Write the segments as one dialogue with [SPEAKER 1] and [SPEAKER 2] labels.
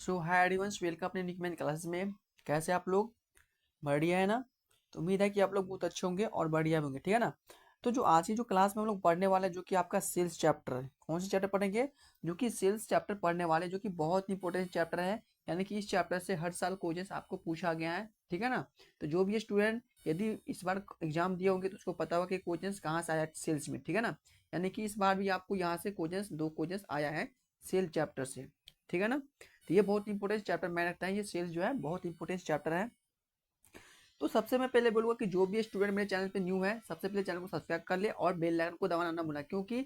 [SPEAKER 1] सो hi everyone, welcome अपने निकमैन classes में। कैसे आप लोग? बढ़िया है ना? तो उम्मीद है कि आप लोग बहुत अच्छे होंगे और बढ़िया भी होंगे, ठीक है ना? तो जो आज की जो क्लास में हम लोग पढ़ने वाले हैं, जो कि आपका सेल्स चैप्टर है। कौन सी चैप्टर पढ़ेंगे? जो कि सेल्स चैप्टर पढ़ने वाले, जो कि बहुत इंपॉर्टेंट चैप्टर है। यानी कि इस चैप्टर से हर साल क्वेश्चन आपको पूछा गया है, ठीक है ना? तो जो भी स्टूडेंट यदि इस बार एग्जाम दिए होंगे तो उसको पता होगा कि क्वेश्चन कहाँ से आया सेल्स में, ठीक है ना? यानी कि इस बार भी आपको यहाँ से क्वेश्चन, दो क्वेश्चन आया है सेल चैप्टर से, ठीक है ना? तो ये बहुत इंपॉर्टेंट चैप्टर मैं रखता है, ये सेल्स जो है बहुत इंपॉर्टेंट चैप्टर है। तो सबसे मैं पहले बोलूँगा कि जो भी स्टूडेंट मेरे चैनल पे न्यू है, सबसे पहले चैनल को सब्सक्राइब कर ले और बेल आइकन को दबाना ना भूलना, क्योंकि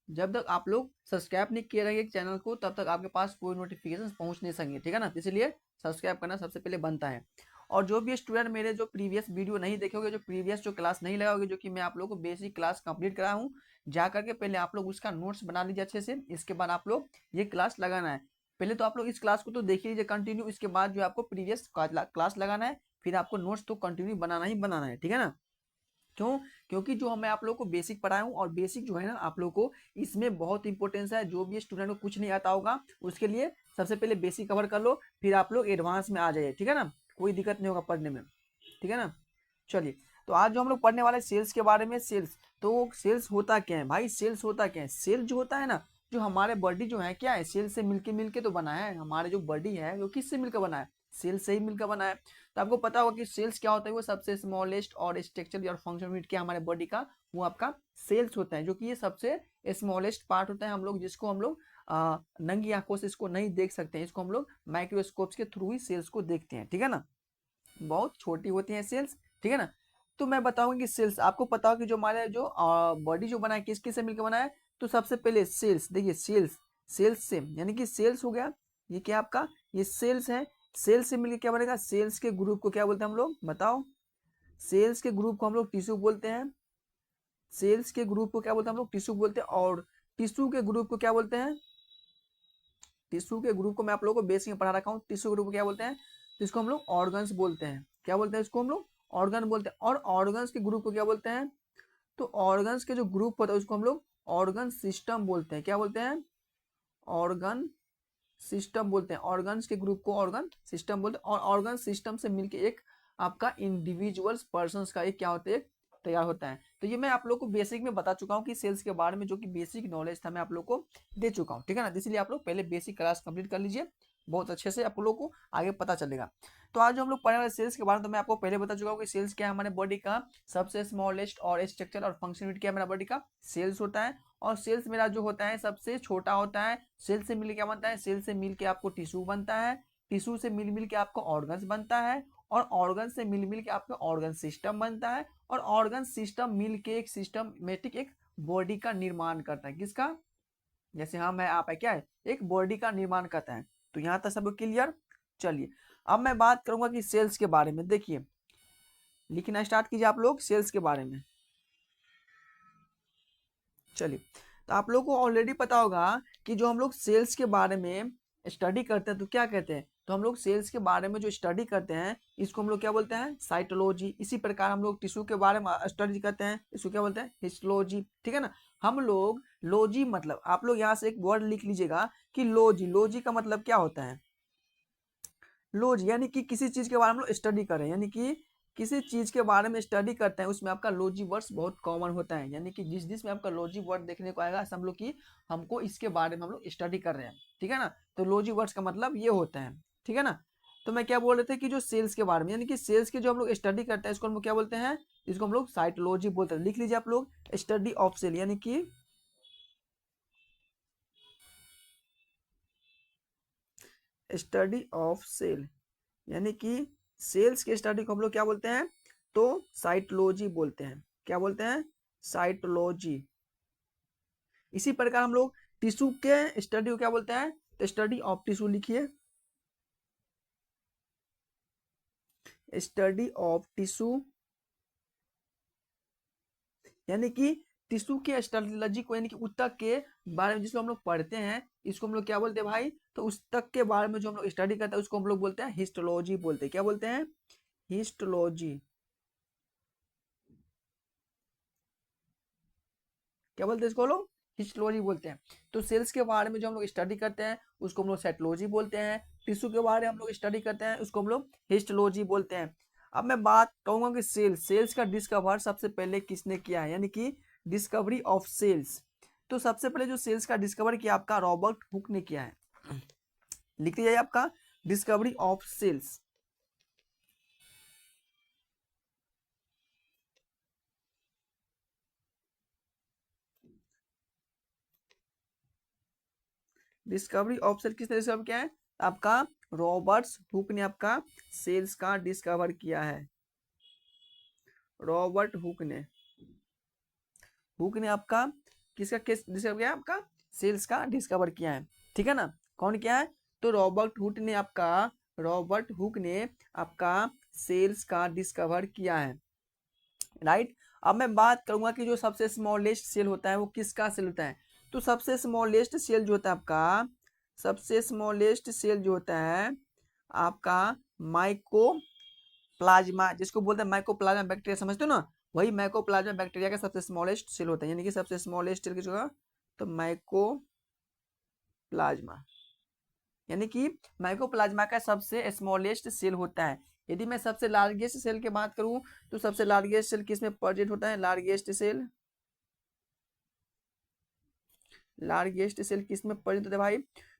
[SPEAKER 1] जब तक आप लोग सब्सक्राइब नहीं किए रहेंगे चैनल को तब तक आपके पास कोई नोटिफिकेशन पहुंच नहीं सकेंगे, ठीक है ना? इसलिए सब्सक्राइब करना सबसे पहले बनता है। और जो भी स्टूडेंट मेरे जो प्रीवियस वीडियो नहीं देखोगे, जो प्रीवियस जो क्लास नहीं लगाओगे, जो कि मैं आप लोगों को बेसिक क्लास कंप्लीट करा हूँ, जा करके पहले आप लोग उसका नोट्स बना लीजिए अच्छे से। इसके बाद आप लोग ये क्लास लगाना है। पहले तो आप लोग इस क्लास को तो देख लीजिए कंटिन्यू, इसके बाद जो आपको प्रीवियस क्लास लगाना है, फिर आपको नोट्स तो कंटिन्यू बनाना ही बनाना है, ठीक है ना? क्यों? क्योंकि जो मैं आप लोगों को बेसिक पढ़ाया हूँ, और बेसिक जो है ना आप लोगों को इसमें बहुत इंपॉर्टेंस है। जो भी स्टूडेंट को कुछ नहीं आता होगा उसके लिए सबसे पहले बेसिक कवर कर लो, फिर आप लोग एडवांस में आ जाइए, ठीक है ना? कोई दिक्कत नहीं होगा पढ़ने में, ठीक है ना? चलिए, तो आज जो हम लोग पढ़ने वाले सेल्स के बारे में। सेल्स, तो सेल्स होता क्या है भाई? सेल्स होता क्या है? सेल जो होता है ना, जो हमारे बॉडी जो है क्या है, सेल से मिलके मिलके तो बना है। हमारे जो बॉडी है वो किससे मिलकर बना है? सेल से ही मिलकर बना है। तो आपको पता होगा कि सेल्स क्या होता है। वो सबसे स्मॉलेस्ट और स्ट्रक्चर और फंक्शन यूनिट क्या हमारे बॉडी का, वो आपका सेल्स होता है। जो कि ये सबसे स्मॉलेस्ट पार्ट होता है हम लोग, जिसको हम लोग नंगी आंखों से इसको नहीं देख सकते हैं। इसको हम लोग माइक्रोस्कोप के थ्रू ही सेल्स को देखते हैं, ठीक है ना? बहुत छोटी होती हैं सेल्स, ठीक है ना? तो मैं बताऊंगा कि सेल्स, आपको पता हो कि जो हमारे जो बॉडी जो बना है किस किस से मिलकर बना है। तो सबसे पहले सेल्स, देखिए सेल्स, सेल्स से यानी कि सेल्स हो गया, ये क्या आपका, ये सेल्स है। सेल्स से मिलकर क्या बनेगा? सेल्स के ग्रुप को क्या बोलते हैं हम लोग, बताओ? सेल्स के ग्रुप को हम लोग टिश्यू बोलते हैं। सेल्स के ग्रुप को क्या बोलते हैं हम लोग? टिश्यू बोलते हैं। और टिश्यू के ग्रुप को क्या बोलते हैं? टिश्यू के ग्रुप को मैं आप लोगों को बेसिक में पढ़ा रखा हूँ। टिश्यू ग्रुप को क्या बोलते हैं? तो इसको हम लोग ऑर्गन्स बोलते हैं। क्या बोलते हैं इसको हम लोग? ऑर्गन बोलते हैं। और ऑर्गन्स के ग्रुप को क्या बोलते हैं? तो ऑर्गन्स के जो ग्रुप होता है उसको हम लोग ऑर्गन सिस्टम बोलते हैं। क्या बोलते हैं? ऑर्गन सिस्टम बोलते हैं। ऑर्गन्स के ग्रुप को ऑर्गन सिस्टम बोलते हैं। और ऑर्गन सिस्टम से मिलके एक आपका इंडिविजुअल्स पर्सन का एक क्या होता है, तैयार होता है। तो ये मैं आप लोग को बेसिक में बता चुका हूँ कि सेल्स के बारे में, जो कि बेसिक नॉलेज था मैं आप लोग को दे चुका हूँ, ठीक है ना? इसलिए आप लोग पहले बेसिक क्लास कंप्लीट कर लीजिए, बहुत अच्छे से आप लोग को आगे पता चलेगा। तो आज जो हम लोग पढ़ने वाले सेल्स के बारे में, तो मैं आपको पहले बता चुका हूँ कि सेल्स क्या है हमारे बॉडी का। सबसे स्मॉलेस्ट और स्ट्रक्चर और फंक्शन यूनिट क्या है मेरा बॉडी का? सेल्स होता है। और सेल्स मेरा जो होता है सबसे छोटा होता है। सेल से मिल क्या बनता है? सेल से मिल के आपको टिश्यू बनता है। टिश्यू से मिल मिल के आपको ऑर्गन्स बनता है। और ऑर्गन से मिल मिल के आपका ऑर्गन सिस्टम बनता है। और ऑर्गन सिस्टम मिल के एक सिस्टमेटिक एक बॉडी का निर्माण करता है। किसका? जैसे हम है, आप है, क्या है, एक बॉडी का निर्माण करता है। तो यहाँ तक सब क्लियर? चलिए, अब मैं बात करूंगा कि सेल्स के बारे में। देखिए, लिखना स्टार्ट कीजिए आप लोग सेल्स के बारे में। चलिए, तो आप लोग को ऑलरेडी पता होगा कि जो हम लोग सेल्स के बारे में स्टडी करते हैं तो क्या कहते हैं? तो हम लोग सेल्स के बारे में जो स्टडी करते हैं इसको हम लोग क्या बोलते हैं? साइटोलॉजी। इसी प्रकार हम लोग टिश्यू के बारे में स्टडी करते हैं, इसको क्या बोलते हैं? हिस्टोलॉजी, ठीक है ना? हम लोग लॉजी, मतलब आप लोग यहाँ से एक वर्ड लिख लीजिएगा कि लॉजी। लॉजी का मतलब क्या होता है? लॉज यानी कि किसी चीज के बारे में लोग स्टडी करें, यानी कि किसी चीज के बारे में स्टडी करते हैं, उसमें आपका लॉजी वर्ड्स बहुत कॉमन होता है। यानी कि जिस जिसमें आपका लॉजी वर्ड देखने को आएगा समझ लो कि हमको इसके बारे में हम लोग स्टडी कर रहे हैं, ठीक है ना? तो लॉजी वर्ड्स का मतलब ये होता है, ठीक है ना? तो मैं क्या बोल रहे थे कि जो सेल्स के बारे में, यानी कि सेल्स के जो हम लोग स्टडी करते हैं इसको हम लोग क्या बोलते हैं? इसको हम लोग साइटोलॉजी बोलते हैं। लिख लीजिए आप लोग, स्टडी ऑफ सेल, यानी कि स्टडी ऑफ सेल, यानी कि सेल्स के स्टडी को हम लोग क्या बोलते हैं? तो साइटोलॉजी बोलते हैं। क्या बोलते हैं? साइटोलॉजी। इसी प्रकार हम लोग टिश्यू के स्टडी को क्या बोलते हैं? तो स्टडी ऑफ टिश्यू लिखिए, स्टडी ऑफ टिश्यू, यानी कि टिश्यू के स्टोलॉजी को, यानी कि ऊतक के बारे में जिसको हम लोग पढ़ते हैं, इसको हम लोग क्या बोलते हैं भाई? तो उस तक के बारे में जो हम लोग स्टडी करते हैं उसको हम लोग बोलते हैं हिस्टोलॉजी बोलते हैं। क्या बोलते हैं? हिस्टोलॉजी। क्या बोलते हैं इसको लोग? हिस्टोलॉजी बोलते हैं। तो सेल्स के बारे में जो हम लोग स्टडी करते हैं उसको हम लोग साइटोलॉजी बोलते हैं। टिश्यू के बारे में हम लोग स्टडी करते हैं, उसको हम लोग हिस्टोलॉजी बोलते हैं। अब मैं बात कहूंगा कि सेल्स का डिस्कवर सबसे पहले किसने किया है, यानी कि डिस्कवरी ऑफ सेल्स। तो सबसे पहले जो सेल्स का डिस्कवर किया आपका रॉबर्ट हुक ने किया है। लिख लीजिए आपका discovery of cells. Discovery of cell किसने डिस्कवर किया है, आपका रॉबर्ट हुक ने आपका सेल्स का डिस्कवर किया है। रॉबर्ट हुक ने आपका किसका केस डिस्कवर किया, आपका सेल्स का डिस्कवर किया है, ठीक है ना। कौन किया है, तो रॉबर्ट हुक ने आपका सेल्स का डिस्कवर किया है, राइट। अब मैं बात करूंगा कि जो सबसे स्मॉलेस्ट सेल होता है वो किसका सेल होता है। तो सबसे स्मॉलेस्ट सेल जो होता है आपका, सबसे स्मॉलेस्ट सेल जो होता है आपका माइकोप्लाज्मा, जिसको बोलते हैं माइकोप्लाज्मा बैक्टीरिया, समझते हो ना, वही माइकोप्लाज्मा बैक्टीरिया का सबसे स्मॉलेस्ट सेल होता है, यानी कि सबसे स्मॉलेस्ट सेल किसका, तो माइकोप्लाज्मा, यानी कि माइकोप्लाज्मा का सबसे स्मॉलेस्ट सेल होता है। यदि मैं सबसे लार्जेस्ट सेल की बात करूं, तो सबसे लार्जेस्ट सेल किस में प्रेजेंट होता है, लार्जेस्ट सेल किस में प्रेजेंट होता है भाई,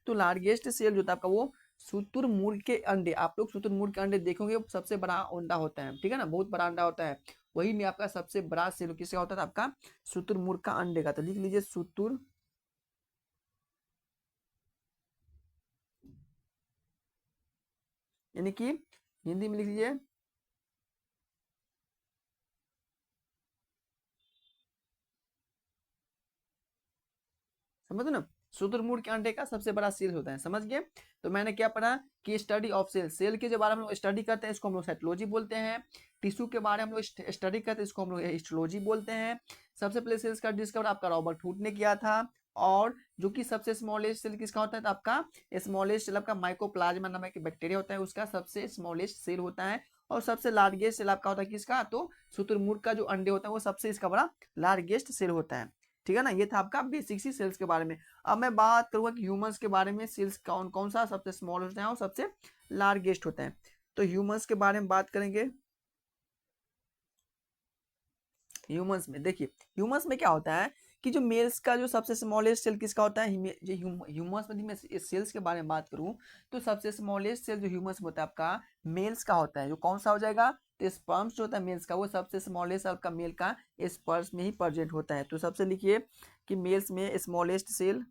[SPEAKER 1] तो लार्जेस्ट सेल जो होता है आपका वो शुतुरमुर्ग के अंडे, आप लोग शुतुरमुर्ग के अंडे देखोगे सबसे बड़ा अंडा होता है, ठीक है ना, बहुत बड़ा अंडा होता है, वही में आपका सबसे बड़ा सेल किसका होता है, आपका शुतुरमुर्ग का अंडे का। तो लिख लीजिए शुतुर, यानी कि हिंदी में लिख लीजिए समझ ना, शुतुरमुर्ग के अंडे का सबसे बड़ा सेल होता है, समझ गए। तो मैंने क्या पढ़ा कि स्टडी ऑफ सेल, सेल के जो बारे में हम लोग स्टडी करते हैं इसको हम लोग साइटोलॉजी बोलते हैं। टिश्यू के बारे में हम लोग स्टडी करते हैं इसको हम लोग हिस्टोलॉजी बोलते हैं। सबसे पहले सेल्स का डिस्कवर आपका रॉबर्ट हुक ने किया था। और जो कि सबसे स्मॉलेस्ट सेल किसका होता है, तो आपका स्मॉलेस्ट सेल आपका माइकोप्लाज्मा नामक बैक्टीरिया होता है, उसका सबसे स्मॉलेस्ट सेल होता है। और सबसे लार्जेस्ट सेल आपका होता है किसका, तो शुतुरमुर्ग का जो अंडे होता है वो सबसे इसका बड़ा लार्जेस्ट सेल होता है, ठीक है ना। ये था आपका बेसिक सी सेल्स के बारे में। अब मैं बात करूंगा कि ह्यूमंस के बारे में, सेल्स कौन कौन सा सबसे स्मॉल होता है और सबसे लार्जेस्ट होता है। तो ह्यूमंस के बारे में बात करेंगे। ह्यूमंस में देखिए, ह्यूमंस में क्या होता है कि जो मेल्स का जो सबसे स्मॉलेस्ट सेल किसका होता है, जो ह्यूमंस में, मैं सेल्स के बारे में बात करूं तो सबसे स्मॉलेस्ट सेल जो ह्यूमंस में होता है आपका मेल्स का होता है, जो कौन सा हो जाएगा, तो स्पर्म्स जो होता है मेल्स का वो सबसे स्मॉलेस्ट आपका मेल का स्पर्म्स में ही प्रेजेंट होता है। तो सबसे लिखिए कि मेल्स में स्मॉलेस्ट सेल,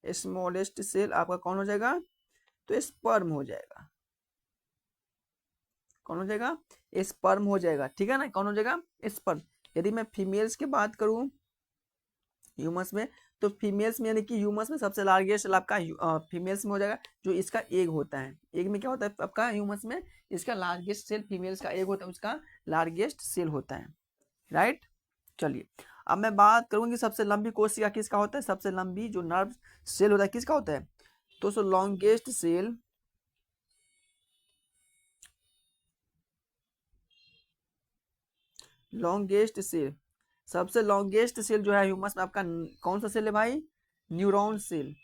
[SPEAKER 1] स्मॉलेस्ट सेल आपका कौन हो जाएगा, तो स्पर्म हो जाएगा, कौन हो जाएगा, स्पर्म हो जाएगा, ठीक है ना, कौन हो जाएगा, स्पर्म। यदि मैं फीमेल्स की बात करूं ह्यूमस में, तो फीमेल्स में यानी कि ह्यूमस में सबसे लार्जेस्ट सेल आपका फीमेल्स में हो जाएगा, जो इसका एग होता है। एग में क्या होता है आपका ह्यूमस में, इसका लार्जेस्ट सेल फीमेल्स का एग होता है, उसका लार्जेस्ट सेल होता है, राइट। चलिए अब मैं बात करूंगी सबसे लंबी कोशिका किसका होता है, सबसे लंबी जो नर्व सेल होता है किसका होता है, तो सो लॉन्गेस्ट सेल, लॉन्गेस्ट सेल, सबसे लॉन्गेस्ट सेल जो है ह्यूमस में आपका कौन सा सेल है भाई, न्यूरॉन सेल।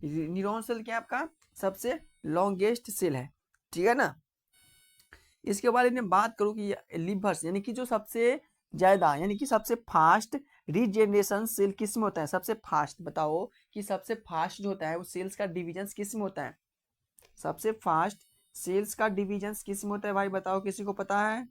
[SPEAKER 1] न्यूरॉन सेल क्या है आपका सबसे लॉन्गेस्ट सेल है, ठीक है ना। इसके बारे में बात करूं कि लिवर्स यानी कि जो सबसे ज्यादा यानी कि सबसे फास्ट रीजेनरेशन सेल किस में होता है, सबसे फास्ट बताओ कि सबसे फास्ट जो होता है वो सेल्स का डिविजन किस में होता है, सबसे फास्ट सेल्स का डिविजन किस में होता है भाई बताओ, किसी को पता है।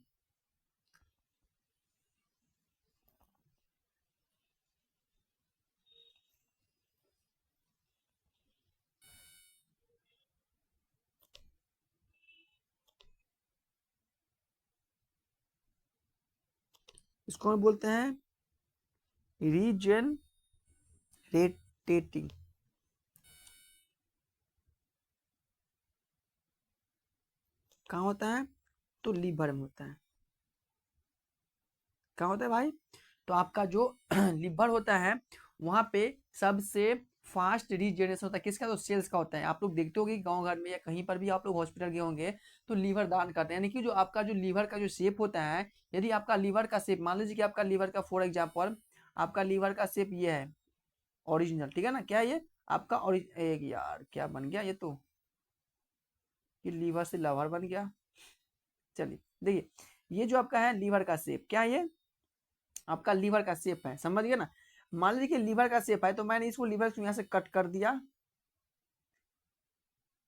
[SPEAKER 1] इसको हम बोलते हैं रीजनरेटिंग, कहाँ होता है, तो लीवर में होता है, कहाँ होता है भाई, तो आपका जो लीवर होता है वहां पे सबसे फास्ट रीजनरेशन होता है किसका, तो सेल्स का होता है। आप लोग देखते होंगे गांव घर में या कहीं पर भी आप लोग हॉस्पिटल गए होंगे तो लीवर दान करते हैं, यानी कि जो आपका जो लीवर का जो शेप होता है, यदि आपका लीवर का शेप, मान लीजिए कि आपका लीवर का फॉर एग्जाम्पल आपका लीवर का शेप ये है ओरिजिनल, ठीक है ना, क्या है ये आपका एक यार क्या बन गया ये तो, ये लीवर से लवर बन गया। चलिए देखिए, ये जो आपका है लीवर का शेप, क्या है ये आपका लीवर का शेप है, समझ गए ना। मान लीजिए कि लीवर का शेप है तो मैंने इसको लीवर को यहाँ से कट कर दिया,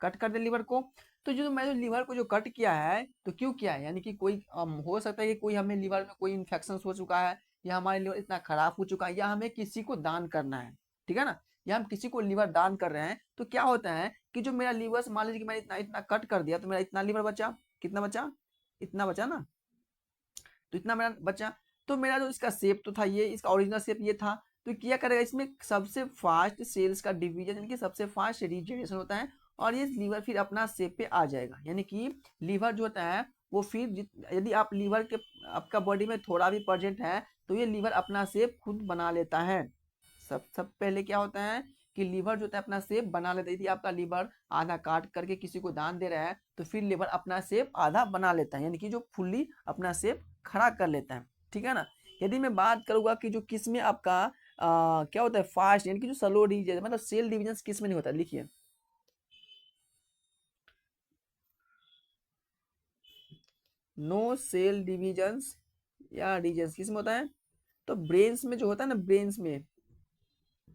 [SPEAKER 1] कट कर दे लीवर को। तो जो मैं जो लीवर को जो कट किया है तो क्यों किया है, यानी कि कोई हो सकता है कि कोई हमें लीवर में कोई इन्फेक्शन हो चुका है, या हमारे लीवर इतना खराब हो चुका है, या हमें किसी को दान करना है, ठीक है ना, या हम किसी को लीवर दान कर रहे हैं, तो क्या होता है कि जो मेरा लीवर मान लीजिए कि मैंने इतना इतना कट कर दिया तो मेरा इतना लीवर बचा, कितना बचा, इतना बचा ना, तो इतना मेरा बचा। तो मेरा जो इसका शेप तो था ये, इसका ओरिजिनल शेप ये था, तो क्या करेगा इसमें सबसे फास्ट सेल्स का डिवीजन, यानी कि सबसे फास्ट रीजनरेशन होता है, और ये लीवर फिर अपना शेप पे आ जाएगा। यानी कि लीवर जो होता है वो फिर यदि आप लीवर के आपका बॉडी में थोड़ा भी प्रेजेंट है तो ये लीवर अपना शेप खुद बना लेता है। सब पहले क्या होता है कि लीवर जो होता है अपना शेप बना लेता है। यदि आपका लीवर आधा काट करके किसी को दान दे रहा है तो फिर लीवर अपना शेप आधा बना लेता है, यानी कि जो फुल्ली अपना शेप खड़ा कर लेता है, ठीक है ना। यदि मैं बात करूंगा कि जो किस में आपका क्या होता है फास्ट, यानी कि जो स्लो डिवीजन मतलब सेल डिवीजन किस में नहीं होता, लिखिए नो सेल डिविजन्स या डिविजन्स किस में होता है, तो ब्रेन्स में जो होता है ना, ब्रेन्स में,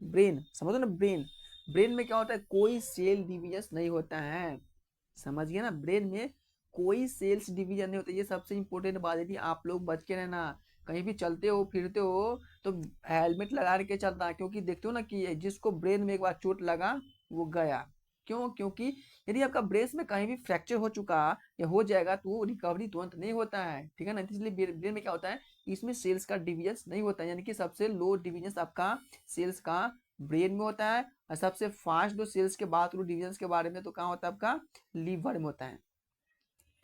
[SPEAKER 1] ब्रेन समझो ना, ब्रेन, ब्रेन में क्या होता है कोई सेल डिवीजन नहीं होता है, समझ गए ना, ब्रेन में कोई सेल्स डिवीजन नहीं होता। ये सबसे इंपॉर्टेंट बात है कि आप लोग बच के रहना, कहीं भी चलते हो फिरते हो तो हेलमेट लगा के चलना, क्योंकि देखते हो ना कि जिसको ब्रेन में एक बार चोट लगा वो गया। क्यों, क्योंकि यदि आपका ब्रेन में कहीं भी फ्रैक्चर हो चुका या हो जाएगा तो वो रिकवरी तुरंत नहीं होता है, ठीक है ना। इसलिए ब्रेन में क्या होता है, इसमें सेल्स का डिवीजन नहीं होता है, यानी कि सबसे लो डिवीजन आपका सेल्स का ब्रेन में होता है, और सबसे फास्ट जो सेल्स के बात करूँ डिवीजन के बारे में तो कहाँ होता है आपका लीवर में होता है,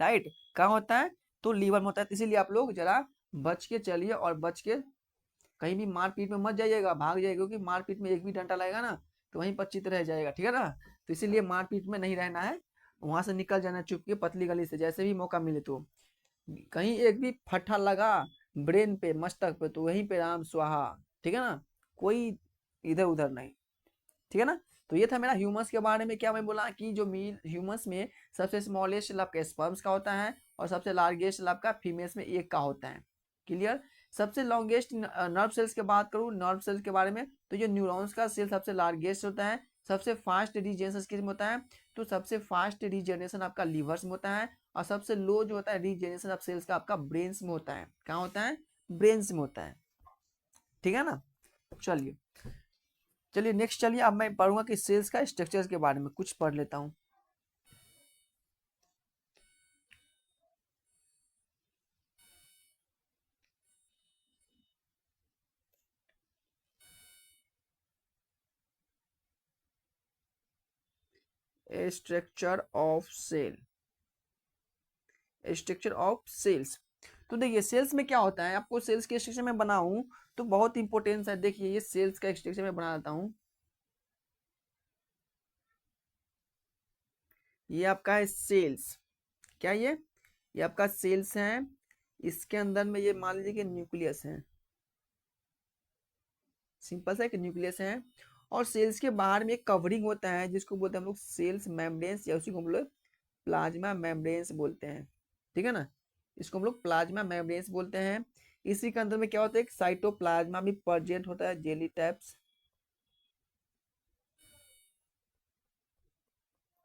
[SPEAKER 1] राइट, कहाँ होता है तो लीवर में होता है। तो इसीलिए आप लोग जरा बच के चलिए, और बच के कहीं भी मारपीट में मत जाइएगा, भाग जाइएगा, क्योंकि मारपीट में एक भी डंडा लगेगा ना तो वहीं पर चित रह जाएगा, ठीक है ना। तो इसीलिए मारपीट में नहीं रहना है, वहां से निकल जाना चुप के पतली गली से, जैसे भी मौका मिले तो। कहीं एक भी फट्टा लगा ब्रेन पे मस्तक पे तो वहीं पे राम स्वाहा, ठीक है ना, कोई इधर उधर नहीं, ठीक है ना। तो ये था मेरा ह्यूमस के बारे में। क्या मैं बोला कि जो मील ह्यूमस में सबसे स्मॉलेस्ट सेल आपका स्पर्म्स का होता है, और सबसे लार्जेस्ट सेल आपका फीमेल्स में एक का होता है, क्लियर। सबसे लॉन्गेस्ट नर्व सेल्स की बात करूँ नर्व सेल्स के बारे में, तो ये न्यूरॉन्स का सेल सबसे लार्जेस्ट होता है। सबसे फास्ट रीजनरेशन किस में होता है, तो सबसे फास्ट रीजनरेशन आपका लीवर्स में होता है, और सबसे लो जो होता है रीजनरेशन ऑफ सेल्स का आपका ब्रेन्स में होता है। कहाँ होता है, ब्रेन्स में होता है, ठीक है ना। चलिए चलिए नेक्स्ट, चलिए अब मैं पढ़ूंगा कि सेल्स का स्ट्रक्चर के बारे में कुछ पढ़ लेता हूँ। Structure of cell, structure of cells. तो देखिए सेल्स में क्या होता है, आपको सेल्स के स्ट्रक्चर में बनाऊं तो बहुत इंपॉर्टेंस है। देखिए ये सेल्स का स्ट्रक्चर में बना देता हूँ, ये आपका है सेल्स, क्या ये आपका सेल्स है। इसके अंदर में ये मान लीजिए कि न्यूक्लियस है, सिंपल सा एक न्यूक्लियस है। और सेल्स के बाहर में एक कवरिंग होता है जिसको बोलते हैं हम लोग सेल्स मेम्ब्रेन्स, या उसी को हम लोग प्लाज्मा मेम्ब्रेन्स बोलते हैं, ठीक है ना। इसको हम लोग प्लाज्मा मेम्ब्रेन्स बोलते हैं। इसी के अंदर में क्या होता है, एक साइटोप्लाज्मा भी प्रेजेंट होता है, जेली टाइप्स,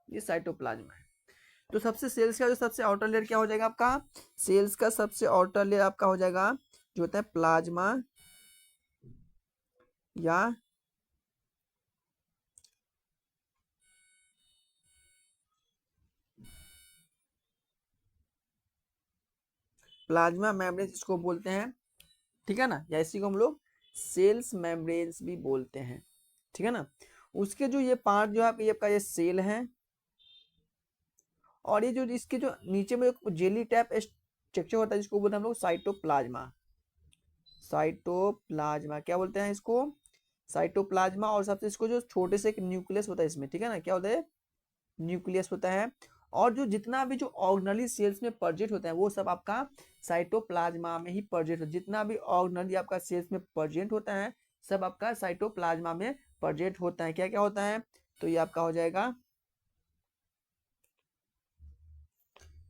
[SPEAKER 1] ये साइटोप्लाज्मा है। तो सबसे सेल्स का जो सबसे आउटर लेयर क्या हो जाएगा आपका, सेल्स का सबसे आउटर लेयर आपका हो जाएगा जो होता है प्लाज्मा, या प्लाज्मा मेम्ब्रेन इसको बोलते हैं, ठीक है ना, या इसी को हम लोग सेल्स मेम्ब्रेन्स भी बोलते हैं, ठीक है ना। उसके जो ये पार्ट जो है ये आपका ये सेल है, और ये जो इसके जो नीचे में जेली टाइप स्ट्रक्चर होता है जिसको बोलते हैं हम लोग साइटोप्लाज्मा, साइटोप्लाज्मा क्या बोलते हैं इसको, साइटोप्लाज्मा, और सबसे इसको जो छोटे से एक न्यूक्लियस होता है इसमें, ठीक है ना, क्या होता है, न्यूक्लियस होता है। और जो जितना भी जो ऑर्गेनली सेल्स में प्रेजेंट होता है वो सब आपका साइटोप्लाज्मा में ही प्रेजेंट होता है। जितना भी ऑर्गेनली आपका सेल्स में प्रेजेंट होता है सब आपका साइटोप्लाज्मा में प्रेजेंट होता है। क्या क्या होता है, तो ये आपका हो जाएगा,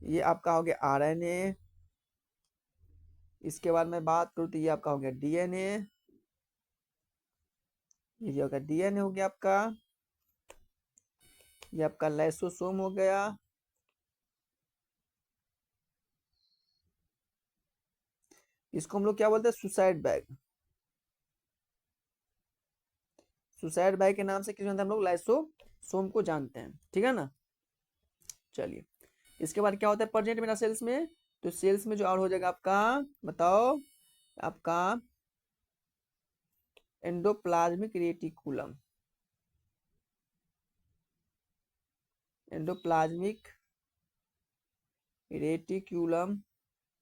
[SPEAKER 1] ये आपका हो गया आरएनए। इसके बाद मैं बात करूँ तो ये आपका हो गया डीएनए, ये हो गया डीएनए हो गया आपका, ये आपका लाइसोसोम हो गया, इसको हम लोग क्या बोलते हैं, सुसाइड बैग। सुसाइड बैग के नाम से किस जानते हैं हम लोग, लाइसोसोम को जानते हैं, ठीक है ना। चलिए, इसके बाद क्या होता है प्रेजेंट मेरा सेल्स में, तो सेल्स में जो और हो जाएगा आपका, बताओ, आपका एंडोप्लाज्मिक रेटिकुलम, एंडोप्लाज्मिक रेटिक्यूलम,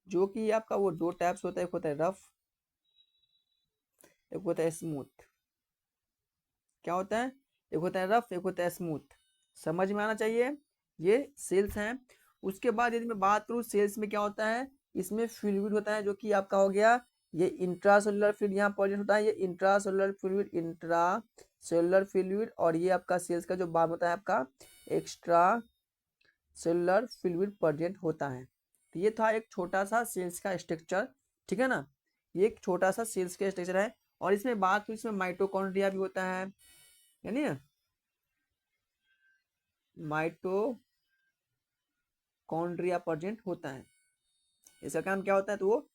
[SPEAKER 1] जो कि आपका वो दो टाइप्स होता है, एक होता है रफ, एक होता है स्मूथ। क्या होता है, एक होता है रफ, एक होता है स्मूथ, समझ में आना चाहिए। ये सेल्स हैं। उसके बाद यदि मैं बात करूँ सेल्स में क्या होता है, इसमें फ्लूइड होता है जो कि आपका हो गया, ये इंट्रासेलुलर फ्लूइड यहाँ प्रेजेंट होता है, ये इंट्रासेलुलर फ्लूइड, इंट्रासेलुलर फ्लूइड, और ये आपका सेल्स का जो भाग होता है आपका एक्स्ट्रा सेलुलर फ्लूइड प्रेजेंट होता है। तो ये था एक छोटा सा सेल्स का स्ट्रक्चर, ठीक है ना, ये एक छोटा सा सेल्स का स्ट्रक्चर है। और इसमें बात हुई, इसमें माइटोकॉन्ड्रिया भी होता है, यानी माइटोकॉन्ड्रिया प्रेजेंट होता है। इसका काम क्या होता है, तो वो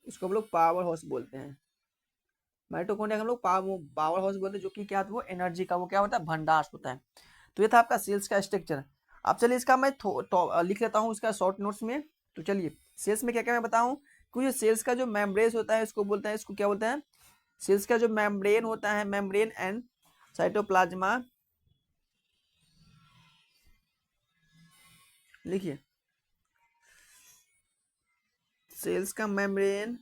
[SPEAKER 1] इसको हम लोग पावर हाउस बोलते हैं। माइटोकॉन्ड्रिया को हम लोग पावर हाउस बोलते हैं, जो कि क्या वो एनर्जी का वो क्या होता है, भंडार होता है। तो ये था आपका सेल्स का स्ट्रक्चर। अब चलिए इसका मैं लिख लेता हूँ इसका शॉर्ट नोट्स में। तो चलिए, सेल्स में क्या क्या मैं बताऊँ, क्योंकि सेल्स का जो मेम्ब्रेन होता है इसको बोलते हैं, इसको क्या बोलते हैं, सेल्स का जो मेम्ब्रेन होता है, मेम्ब्रेन एंड साइटोप्लाज्मा, लिखिए, सेल्स का मेम्ब्रेन,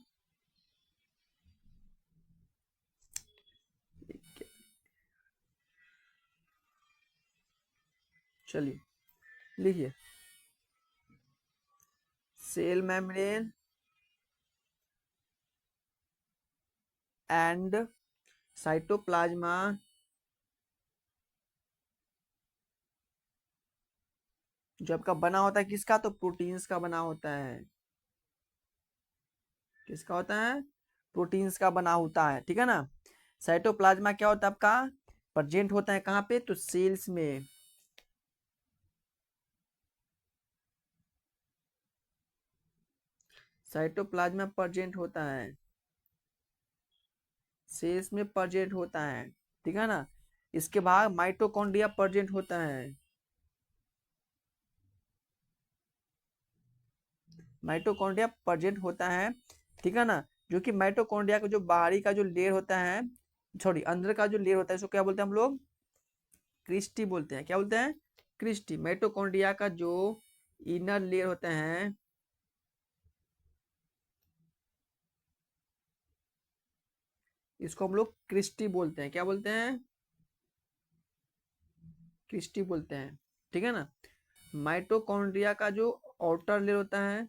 [SPEAKER 1] चलिए लिखिए, सेल मेम्ब्रेन एंड साइटोप्लाज्मा जो आपका बना होता है किसका, तो प्रोटीन्स का बना होता है। किसका होता है, प्रोटीन्स का बना होता है, ठीक है ना। साइटोप्लाज्मा क्या होता है आपका, प्रेजेंट होता है कहाँ पे, तो सेल्स में। साइटोप्लाज्मा प्रेजेंट होता है, सेल्स में प्रेजेंट होता है, ठीक है ना। इसके बाद माइटोकॉन्ड्रिया प्रेजेंट होता है, माइटोकॉन्ड्रिया प्रेजेंट होता है, ठीक है ना। जो कि माइटोकॉन्ड्रिया का जो बाहरी का जो लेयर होता है, सॉरी अंदर का जो लेयर होता है, इसको क्या बोलते हैं हम लोग, क्रिस्टी बोलते हैं। क्या बोलते हैं, क्रिस्टी। माइटोकॉन्ड्रिया का जो इनर लेयर होता है, इसको हम लोग क्रिस्टी बोलते हैं। क्या बोलते हैं, क्रिस्टी बोलते हैं, ठीक है ना। माइटोकॉन्ड्रिया का जो आउटर लेयर होता है,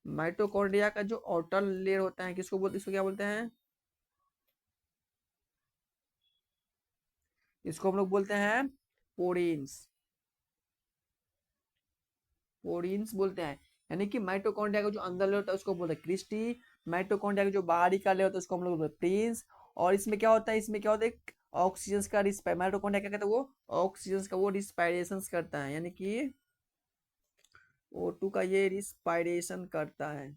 [SPEAKER 1] माइटोकॉन्ड्रिया का जो आउटर लेयर होता है किसको बोलते हैं, इसको क्या बोलते हैं, इसको हम लोग बोलते हैं पोरीन्स, पोरीन्स बोलते हैं। यानी कि माइटोकॉन्ड्रिया का जो अंदर लेयर होता है उसको बोलते हैं क्रिस्टी, माइटोकॉन्ड्रिया का जो बाहरी का लेयर होता है उसको हम लोग बोलते हैं प्रीन्स। और इसमें क्या होता है, इसमें क्या होता है, ऑक्सीजन का माइटोकॉन्ड्रिया क्या कहते हैं, वो ऑक्सीजन का वो रिस्पायरेशन करता है, यानी कि O2 का ये रिस्पायरेशन करता है,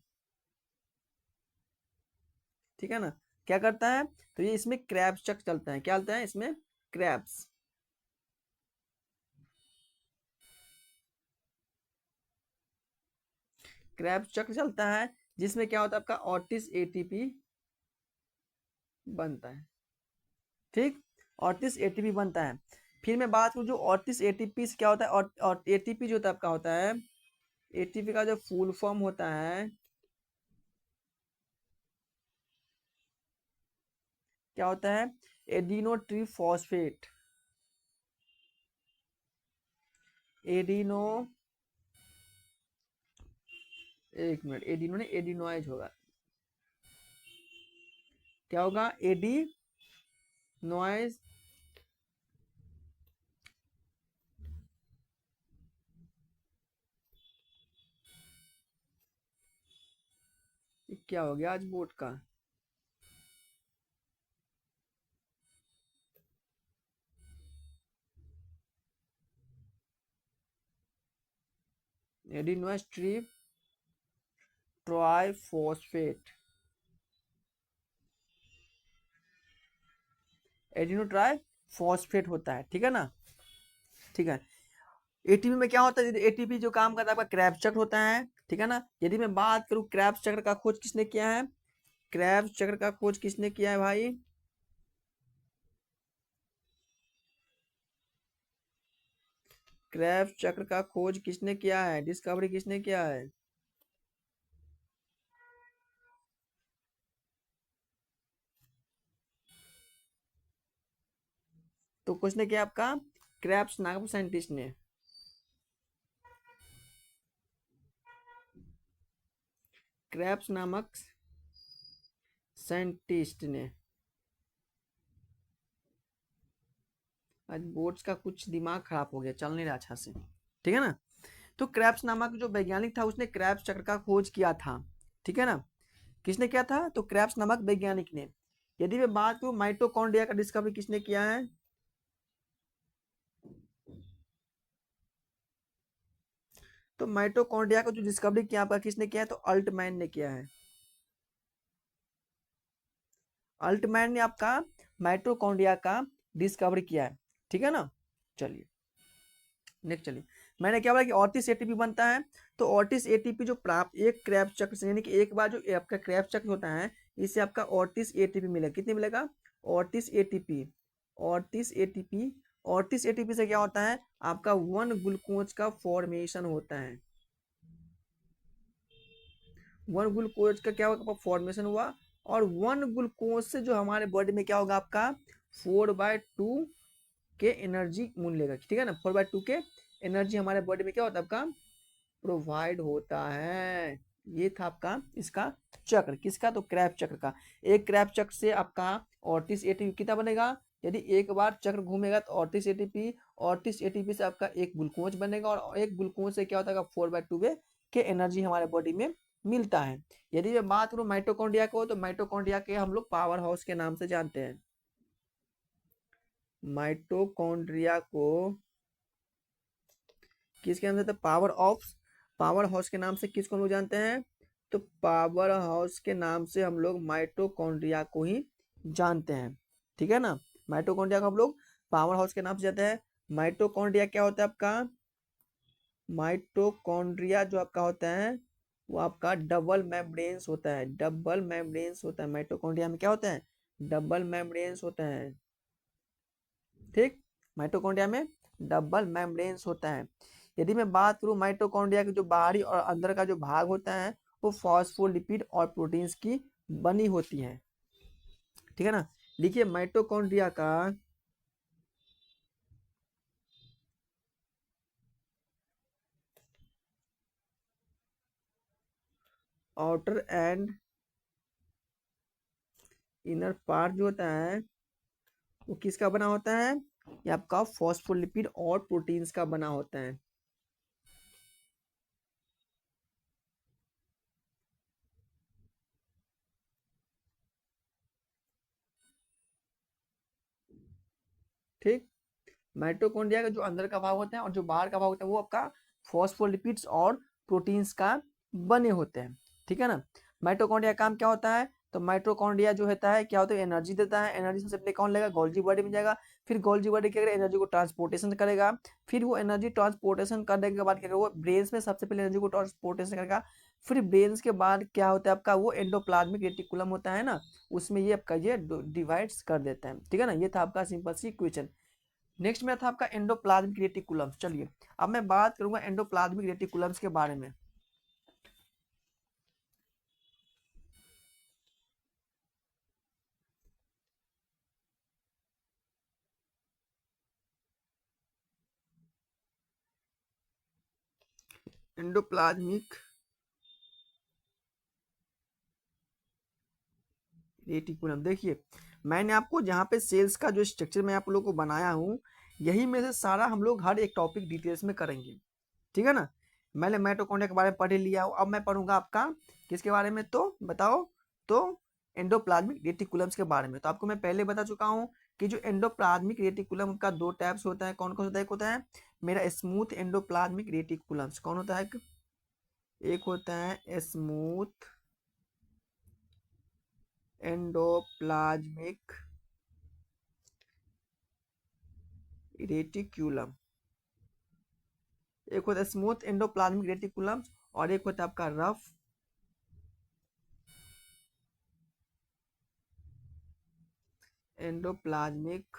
[SPEAKER 1] ठीक है ना। क्या करता है, तो ये इसमें क्रैब्स चक्र चलता है। क्या चलता है इसमें, क्रैब्स, क्रैब्स चक्र चलता है, जिसमें क्या होता है आपका 38 एटीपी बनता है, ठीक, 38 एटीपी बनता है। फिर मैं बात करूँ जो 38 एटीपी से क्या होता है, और एटीपी जो होता है आपका होता है, एटीपी का जो फुल फॉर्म होता है, क्या होता है? एडिनो ट्रीफॉस्फेट। एडिनो, एक मिनट, एडिनो ने एडिनोइज होगा, क्या होगा? एडिनोइज। क्या हो गया आज बोर्ड का? एडिनोइज ट्री ट्राइफॉस्फेट, एडिनो ट्राइफॉस्फेट होता है, ठीक है ना? ठीक है। एटीपी में क्या होता है? एटीपी जो काम करता है आपका क्रैब्स चक्र होता है, ठीक है ना? यदि मैं बात करूं क्रैब्स चक्र का खोज किसने किया है? क्रैब्स चक्र का खोज किसने किया है भाई? क्रैब्स चक्र का खोज किसने किया है? डिस्कवरी किसने किया है? तो किसने किया आपका? क्रैब्स नामक साइंटिस्ट ने। क्रैब्स नामक साइंटिस्ट ने। आज बोर्ड्स का कुछ दिमाग खराब हो गया, चल नहीं रहा अच्छा से, ठीक है ना? तो क्रैब्स नामक जो वैज्ञानिक था उसने क्रैब्स चक्र का खोज किया था, ठीक है ना? किसने किया था? तो क्रैब्स नामक वैज्ञानिक ने। यदि मैं बात करूं माइटोकॉन्ड्रिया का डिस्कवरी किसने किया है? तो माइटोकॉन्ड्रिया का जो डिस्कवरी किया आपका किसने किया है? तो अल्टमैन ने किया है। अल्टमैन ने आपका माइटोकॉन्ड्रिया का डिस्कवरी किया है, ठीक है ना? चलिए नेक्स्ट चलिए। मैंने क्या बोला कि 38 एटीपी बनता है। तो 38 एटीपी जो प्राप्त एक क्रैब्स चक्र से, यानी कि एक बार जो आपका क्रैब्स चक्र होता है इससे आपका 38 एटीपी मिलेगा। कितने मिलेगा? 38 एटीपी। 38 एटीपी। 38 एटीपी से क्या होता है? आपका वन ग्लूकोज का फॉर्मेशन होता है। वन ग्लूकोज का क्या होगा? फॉर्मेशन हुआ। और वन ग्लूकोज से जो हमारे बॉडी में क्या होगा आपका? 4/2 के एनर्जी मिलेगा, ठीक है ना? 4/2 के एनर्जी हमारे बॉडी में क्या होता है आपका? प्रोवाइड होता है। ये था आपका इसका चक्र, किसका? तो क्रैब चक्र का। एक क्रैब चक्र से आपका 38 एटीपी कितना बनेगा? यदि एक बार चक्र घूमेगा तो 38 एटीपी। 38 एटीपी से आपका एक ग्लूकोज बनेगा और एक ग्लूकोज से क्या होता है? 4/2 के एनर्जी हमारे बॉडी में मिलता है। यदि मैं बात करूं माइटोकॉन्ड्रिया को, तो माइटोकॉन्ड्रिया के हम लोग पावर हाउस के नाम से जानते हैं। माइटोकॉन्ड्रिया को किसके नाम से? पावर हाउस के नाम से किसको हम लोग जानते हैं? तो पावर हाउस के नाम से हम लोग माइटोकॉन्ड्रिया को ही जानते हैं, ठीक है ना? माइटोकॉन्ड्रिया को हम लोग पावर हाउस के नाम से जानते हैं। माइटोकॉन्ड्रिया क्या होता है आपका? माइटोकॉन्ड्रिया जो आपका होता है वो आपका डबल मेम्ब्रेन्स होता है। डबल मेम्ब्रेन्स होता है माइटोकॉन्ड्रिया में, क्या होता है? डबल मेम्ब्रेन्स होता है, ठीक। माइटोकॉन्ड्रिया में डबल मेम्ब्रेन्स होता है। यदि मैं बात करूं माइटोकॉन्ड्रिया के जो बाहरी और अंदर का जो भाग होता है वो फॉस्फोलिपिड और प्रोटीन्स की बनी होती है, ठीक है ना? देखिए माइटोकॉन्ड्रिया का आउटर एंड इनर पार्ट जो होता है वो किसका बना होता है? ये आपका फॉस्फोलिपिड और प्रोटीन्स का बना होता है, ठीक। माइटोकॉन्ड्रिया का जो अंदर का भाग होता है और जो बाहर का भाग होता है वो आपका फॉस्फोलिपिड्स और प्रोटीन्स का बने होते हैं, ठीक है ना? माइटोकॉन्ड्रिया का काम क्या होता है? तो माइटोकॉन्ड्रिया जो होता है क्या होता है? एनर्जी देता है। एनर्जी सबसे पहले कौन लेगा? गोल्जी बॉडी में जाएगा। फिर गोल्जी बॉडी क्या करेगा? एनर्जी को ट्रांसपोर्टेशन करेगा। फिर वो एनर्जी ट्रांसपोर्टेशन करने के बाद क्या करेगा? वो ब्रेन्स में सबसे पहले एनर्जी को ट्रांसपोर्टेशन करेगा। फिर ब्रेन्स के बाद क्या होता है आपका? वो एंडोप्लाज्मिक रेटिकुलम होता है ना, उसमें ये आपका ये डिवाइड्स कर देता है, ठीक है ना? ये था आपका सिंपल सी क्वेश्चन। नेक्स्ट में था आपका एंडोप्लाज्मिक रेटिकुलम्स। चलिए अब मैं बात करूंगा एंडोप्लाज्मिक रेटिकुलम्स के बारे में। Endoplasmic reticulum. देखिए मैंने आपको जहाँ पे सेल्स का जो स्ट्रक्चर मैं आप लोगों को बनाया हूँ, यही में से सारा हम लोग हर एक टॉपिक डिटेल्स में करेंगे, ठीक है ना। मैंने माइटोकॉन्ड्रिया के बारे में पढ़ लिया हूँ, अब मैं पढ़ूंगा आपका किसके बारे में, तो बताओ, तो एंडोप्लाज्मिक रेटिकुलम्स के बारे में। तो आपको मैं पहले बता चुका हूँ कि जो एंडोप्लाज्मिक रेटिकुलम का दो टाइप्स होता है, कौन कौन होता है। एक होता है मेरा स्मूथ एंडोप्लाज्मिक रेटिकुलम्स, कौन होता है, एक होता है स्मूथ एंडोप्लाज्मिक रेटिकुलम, एक होता है स्मूथ एंडोप्लाज्मिक रेटिकुलम, और एक होता है आपका रफ एंडोप्लाज्मिक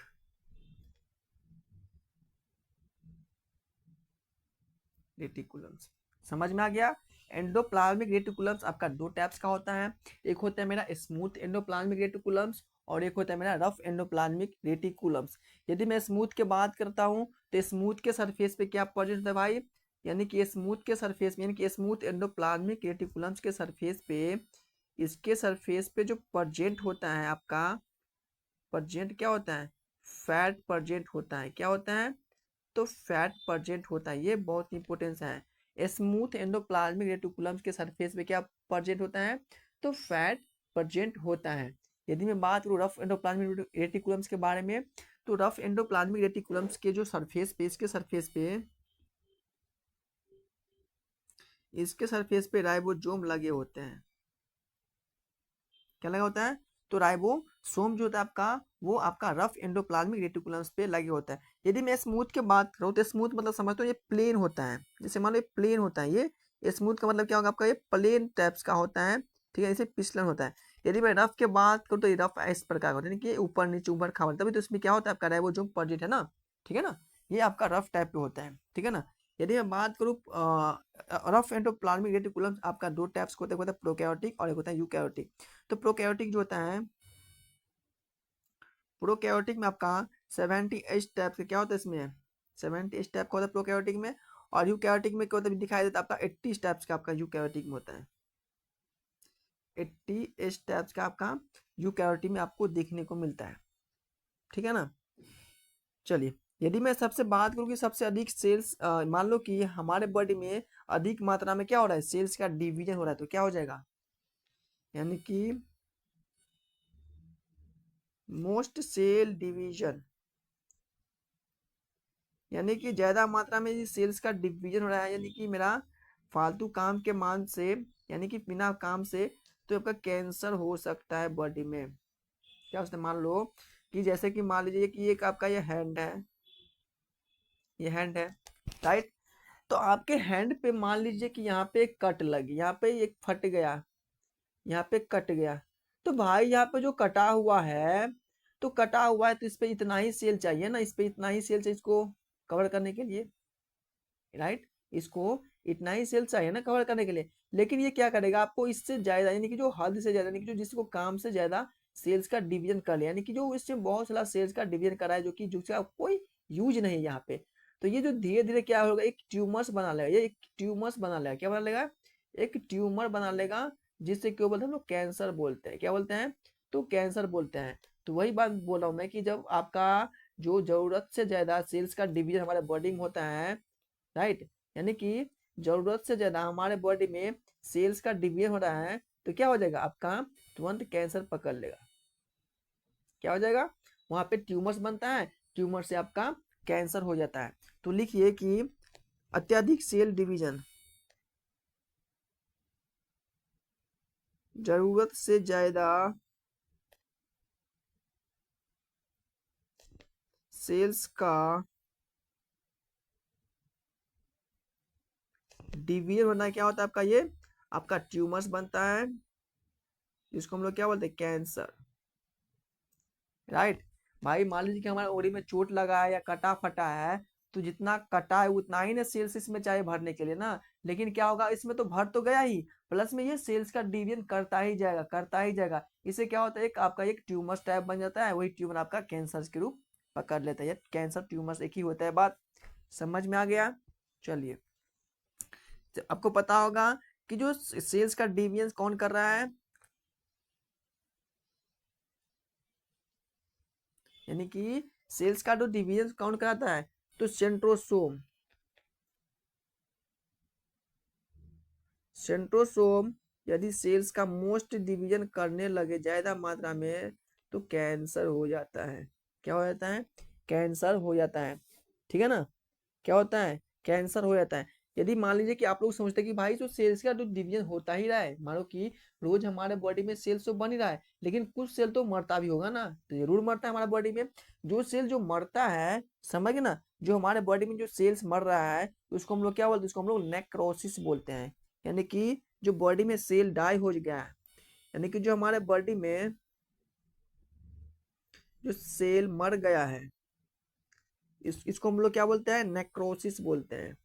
[SPEAKER 1] रेटिकुलम्स। समझ में आ गया। एंडोप्लाज्मिक रेटिकुलम्स आपका दो टाइप्स का होता है, एक होता है मेरा स्मूथ एंडोप्लाज्मिक रेटिकुलम्स और एक होता है मेरा रफ एंडोप्लाज्मिक रेटिकुलम्स। यदि मैं स्मूथ की बात करता हूँ तो स्मूथ के सरफेस पे क्या प्रेजेंट होता है भाई, यानी कि स्मूथ के सरफेस में, यानी कि स्मूथ एंडोप्लाज्मिक रेटिकुलम्स के सरफेस पे, इसके सरफेस पे जो प्रेजेंट होता है आपका, प्रेजेंट क्या होता है, फैट प्रेजेंट होता है। क्या होता है, तो फैट प्रेजेंट होता है। ये बहुत इंपॉर्टेंस है। स्मूथ एंडोप्लाज्मिक रेटिकुलम्स के सरफेस पे क्या प्रेजेंट होता है, तो फैट प्रेजेंट होता है। यदि मैं बात करूँ रफ एंडोप्लाज्मिक रेटिकुलम्स के बारे में, तो रफ एंडोप्लाज्मिक रेटिकुलम्स के जो सरफेस पे, इसके सरफेस पे राइबोसोम लगे होते हैं। क्या लगा होता है, तो राइबोसोम जो होता है आपका, वो आपका रफ एंडोप्लाज्मिक रेटिकुलम्स पे लगे होता है। यदि मैं स्मूथ की बात करूँ तो स्मूथ मतलब समझते हो ये प्लेन होता है, जैसे मान लो ये प्लेन होता है, ये स्मूथ का मतलब क्या होगा आपका, ये प्लेन टाइप्स का होता है, ठीक है, इसे पिछलन होता है। यदि मैं रफ की बात करूँ तो ये रफ इस प्रकार का होता है, यानी कि ऊपर नीचे ऊपर खावर, तभी तो इसमें क्या होता है आपका राइबोसोम प्रेजेंट है ना, ठीक है ना। ये आपका रफ टाइप पे होता है, ठीक है ना। यदि मैं बात करूँ रफ एंडोप्लाज्मिक रेटिकुलम्स आपका दो टाइप्स होता है, एक होता है प्रोकैरियोटिक और एक होता है यूकैरियोटिक। तो प्रोकैरियोटिक जो होता है, प्रोकैरियोटिक में आपका 70 टाइप का क्या होता है, इसमें 70 टाइप का होता है प्रोकैरियोटिक में। और यूकैरियोटिक में क्या होता है, दिखाई देता है आपका 80 टाइप्स का आपका यूकैरियोटिक में होता है। 80 टाइप्स का आपका यूकैरियोटिक में आपको देखने को मिलता है, ठीक है ना। चलिए, यदि मैं सबसे बात करूँ कि सबसे अधिक सेल्स, मान लो कि हमारे बॉडी में अधिक मात्रा में क्या हो रहा है, सेल्स का डिवीजन हो रहा है, तो क्या हो जाएगा, यानी कि मोस्ट सेल डिवीजन, यानी कि ज्यादा मात्रा में ये सेल्स का डिवीजन हो रहा है, यानी कि मेरा फालतू काम के मान से, यानी कि बिना काम से, तो आपका कैंसर हो सकता है बॉडी में। क्या हो सकता है, मान लो कि जैसे कि मान लीजिए कि एक आपका ये हैंड है, ये हैंड है, राइट। तो आपके हैंड पे मान लीजिए कि यहाँ पे एक कट लगी, यहाँ पे एक फट गया, यहाँ पे कट गया, तो भाई यहाँ पे जो कटा हुआ है, तो कटा हुआ है तो इस पे इतना ही सेल चाहिए ना, इस पे इतना ही सेल चाहिए इसको कवर करने के लिए, राइट। इसको इतना ही सेल चाहिए ना कवर करने के लिए, लेकिन ये क्या करेगा, आपको इससे ज्यादा, यानी कि जो हद से ज्यादा, यानी कि जो जिसको काम से ज्यादा सेल्स का डिवीजन कर लिया, यानी कि जो इससे बहुत सारा सेल्स का डिवीजन करा है, जो कि जिसका कोई यूज नहीं है यहाँ पे, तो ये जो धीरे धीरे क्या होगा, एक ट्यूमर्स बना लेगा, ये एक ट्यूमर्स बना लेगा। क्या बना लेगा, एक ट्यूमर बना लेगा, जिससे क्यों बोलते हैं हम लोग कैंसर बोलते हैं। क्या बोलते हैं, तो कैंसर बोलते हैं। तो वही बात बोल रहा हूँ मैं कि जब आपका जो जरूरत से ज्यादा सेल्स का डिवीजन हमारे बॉडी में होता है, राइट, यानी कि जरूरत से ज्यादा हमारे बॉडी में सेल्स का डिवीजन हो रहा है, तो क्या हो जाएगा आपका, तुरंत कैंसर पकड़ लेगा। क्या हो जाएगा, वहां पे ट्यूमर्स बनता है, ट्यूमर से आपका कैंसर हो जाता है। तो लिखिए कि अत्यधिक सेल डिवीजन, जरूरत से ज्यादा सेल्स का डिवीजन होना क्या होता है आपका, ये आपका ट्यूमर्स बनता है, जिसको हम लोग क्या बोलते हैं, कैंसर, राइट। भाई मान लीजिए कि हमारे ओरी में चोट लगा है या कटा फटा है, तो जितना कटा है उतना ही ना सेल्स इसमें चाहिए भरने के लिए ना, लेकिन क्या होगा, इसमें तो भर तो गया ही, प्लस में ये सेल्स का डिवीजन करता ही जाएगा, करता ही जाएगा। इससे क्या होता है, एक आपका एक ट्यूमर टाइप बन जाता है, वही ट्यूमर आपका कैंसर के रूप पकड़ लेता है। ये कैंसर ट्यूमर एक ही होता है, बात समझ में आ गया। चलिए, तो आपको पता होगा कि जो सेल्स का डिवीजन कौन कर रहा है, यानी कि सेल्स का जो डिवीजन कौन कराता है, तो सेंट्रोसोम। सेंट्रोसोम यदि सेल्स का मोस्ट डिवीजन करने लगे ज्यादा मात्रा में तो कैंसर हो जाता है। क्या हो जाता है? कैंसर हो जाता है। ठीक है ना? क्या होता है? कैंसर हो जाता है। यदि मान लीजिए कि आप लोग सोचते हैं कि भाई जो सेल्स का जो डिवीजन होता ही रहा है, मानो कि रोज हमारे बॉडी में सेल्स तो बन ही रहा है, लेकिन कुछ सेल तो मरता भी होगा ना, तो जरूर मरता है हमारे बॉडी में। जो सेल जो मरता है, समझ गए ना, जो हमारे बॉडी में जो सेल्स मर रहा है उसको हम लोग क्या बोलते हैं? उसको हम लोग नेक्रोसिस बोलते हैं। यानी कि जो बॉडी में सेल डाई हो गया है, यानी कि जो हमारे बॉडी में जो सेल मर गया है, इसको हम लोग क्या बोलते हैं? नेक्रोसिस बोलते हैं।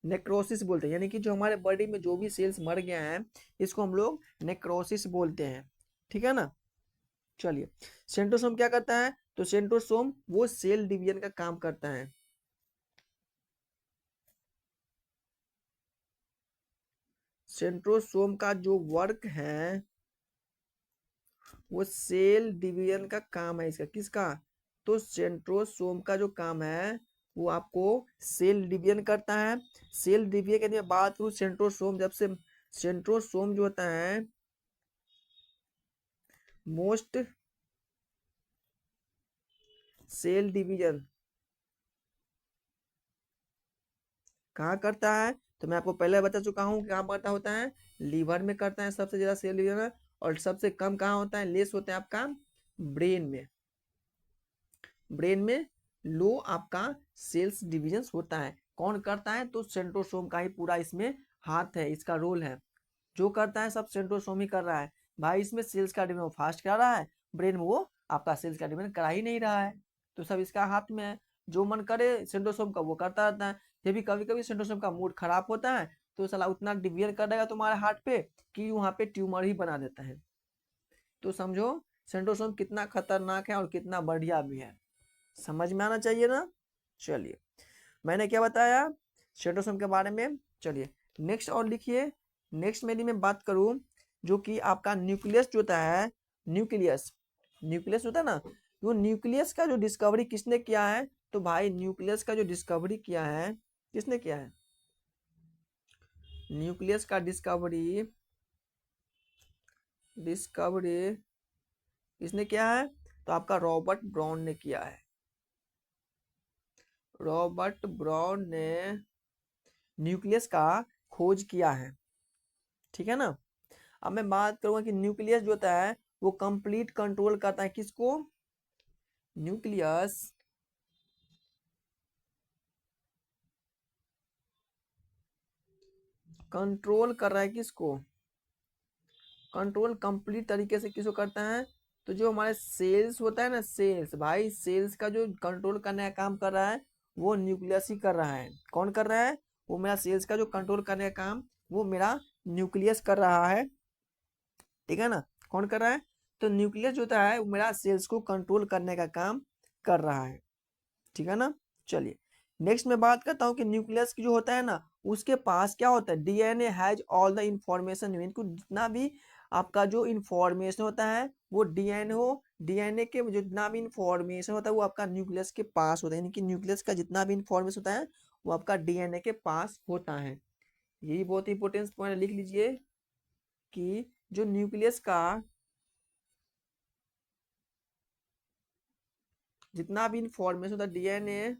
[SPEAKER 1] नेक्रोसिस बोलते हैं, यानी कि जो हमारे बॉडी में जो भी सेल्स मर गए हैं इसको हम लोग नेक्रोसिस बोलते हैं। ठीक है ना? चलिए, सेंट्रोसोम क्या करता है? तो सेंट्रोसोम वो सेल डिवीजन का काम करता है। सेंट्रोसोम का जो वर्क है वो सेल डिवीजन का काम है इसका। किसका? तो सेंट्रोसोम का जो काम है वो आपको सेल डिवीजन करता है। सेल डिवीजन की यदि मैं बात करूं, सेंट्रोसोम जब से सेंट्रोसोम जो होता है मोस्ट सेल डिवीजन कहाँ करता है? तो मैं आपको पहले बता चुका हूँ कि कहाँ करता होता है, लीवर में करता है सबसे ज्यादा सेल डिवीजन, और सबसे कम कहाँ होता है, लेस होता है आपका ब्रेन में। ब्रेन में लो आपका सेल्स डिवीजन होता है। कौन करता है? तो सेंट्रोसोम का ही पूरा इसमें हाथ है, इसका रोल है। जो करता है सब सेंट्रोसोम ही कर रहा है। भाई इसमें सेल्स का डिवीजन फास्ट करा रहा है, ब्रेन में वो आपका सेल्स का डिवीजन करा ही नहीं रहा है। तो सब इसका हाथ में है। जो मन करे सेंट्रोसोम का वो करता रहता है। ये भी कभी कभी सेंट्रोसोम का मूड खराब होता है तो साला उतना डिवीजन कर देगा तुम्हारे हार्ट पे कि वहां पे ट्यूमर ही बना देता है। तो समझो सेंट्रोसोम कितना खतरनाक है और कितना बढ़िया भी है। समझ में आना चाहिए ना? चलिए, मैंने क्या बताया सेंट्रोसोम के बारे में। चलिए नेक्स्ट और लिखिए। नेक्स्ट मेरी मैं बात करूं जो कि आपका न्यूक्लियस जो होता है, न्यूक्लियस, न्यूक्लियस होता है ना, वो न्यूक्लियस का जो डिस्कवरी किसने किया है? तो भाई न्यूक्लियस का जो डिस्कवरी किया है, किसने किया है? न्यूक्लियस का डिस्कवरी, डिस्कवरी किसने किया है? तो आपका रॉबर्ट ब्राउन ने किया है। रॉबर्ट ब्राउन ने न्यूक्लियस का खोज किया है। ठीक है ना? अब मैं बात करूंगा कि न्यूक्लियस जो होता है वो कंप्लीट कंट्रोल करता है किसको? न्यूक्लियस कंट्रोल कर रहा है किसको? कंट्रोल कंप्लीट तरीके से किसको करता है? तो जो हमारे सेल्स होता है ना, सेल्स, भाई सेल्स का जो कंट्रोल करने का काम कर रहा है वो न्यूक्लियस ही कर रहा है। कौन कर रहा है? वो मेरा सेल्स का जो कंट्रोल करने का काम वो मेरा न्यूक्लियस कर रहा है। ठीक है ना? कौन कर रहा है? तो न्यूक्लियस जो होता है वो मेरा सेल्स को कंट्रोल करने का काम कर रहा है। ठीक है ना? चलिए नेक्स्ट मैं बात करता हूँ कि न्यूक्लियस की जो होता है ना उसके पास क्या होता है? DNA has all the information. इनको जितना भी आपका जो इंफॉर्मेशन होता है वो डीएनए के जितना भी इंफॉर्मेशन होता है वो आपका न्यूक्लियस के पास होता है। यानी कि न्यूक्लियस का जितना भी इंफॉर्मेशन होता है वो आपका डीएनए के पास होता है। यही बहुत इंपॉर्टेंट पॉइंट लिख लीजिए कि जो न्यूक्लियस का जितना भी इंफॉर्मेशन होता है, DNA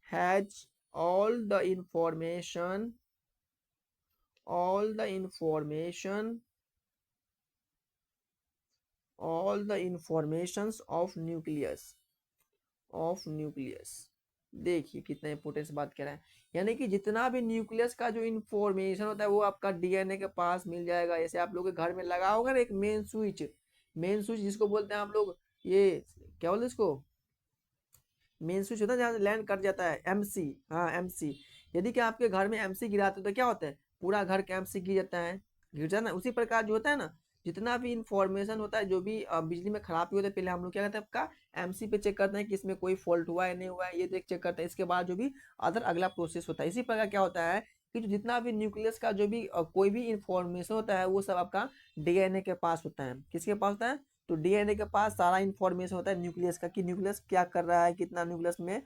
[SPEAKER 1] has all the information, all the information, all the informations of nucleus, of nucleus। देखिए कितना इंपोर्टेंस बात कह रहा है। यानी कि जितना भी न्यूक्लियस का जो इंफॉर्मेशन होता है वो आपका डीएनए के पास मिल जाएगा। जैसे आप लोग के घर में लगा होगा ना एक मेन स्विच, मेन स्विच जिसको बोलते हैं आप लोग, ये क्या बोलते हैं इसको? मेन स्विच होता है जहाँ से लैंड कट जाता है, एमसी। हाँ एमसी। यदि कि आपके घर में एमसी गिराते हो तो क्या होता है? पूरा घर का एमसी गिर जाता है, गिर जाता है ना। उसी प्रकार जो होता है ना, जितना भी इंफॉर्मेशन होता है, जो भी बिजली में खराबी होता है, पहले हम लोग क्या करते हैं, आपका एमसी पे चेक करते हैं कि इसमें कोई फॉल्ट हुआ है नहीं हुआ है, ये देख चेक करते हैं। इसके बाद जो भी अदर अगला प्रोसेस होता है। इसी प्रकार क्या होता है कि जो जितना भी न्यूक्लियस का जो भी कोई भी इंफॉर्मेशन होता है, वो सब आपका डीएनए के पास होता है। किसके पास होता है? तो डीएनए के पास सारा इंफॉर्मेशन होता है न्यूक्लियस का, कि न्यूक्लियस क्या कर रहा है, कितना न्यूक्लियस में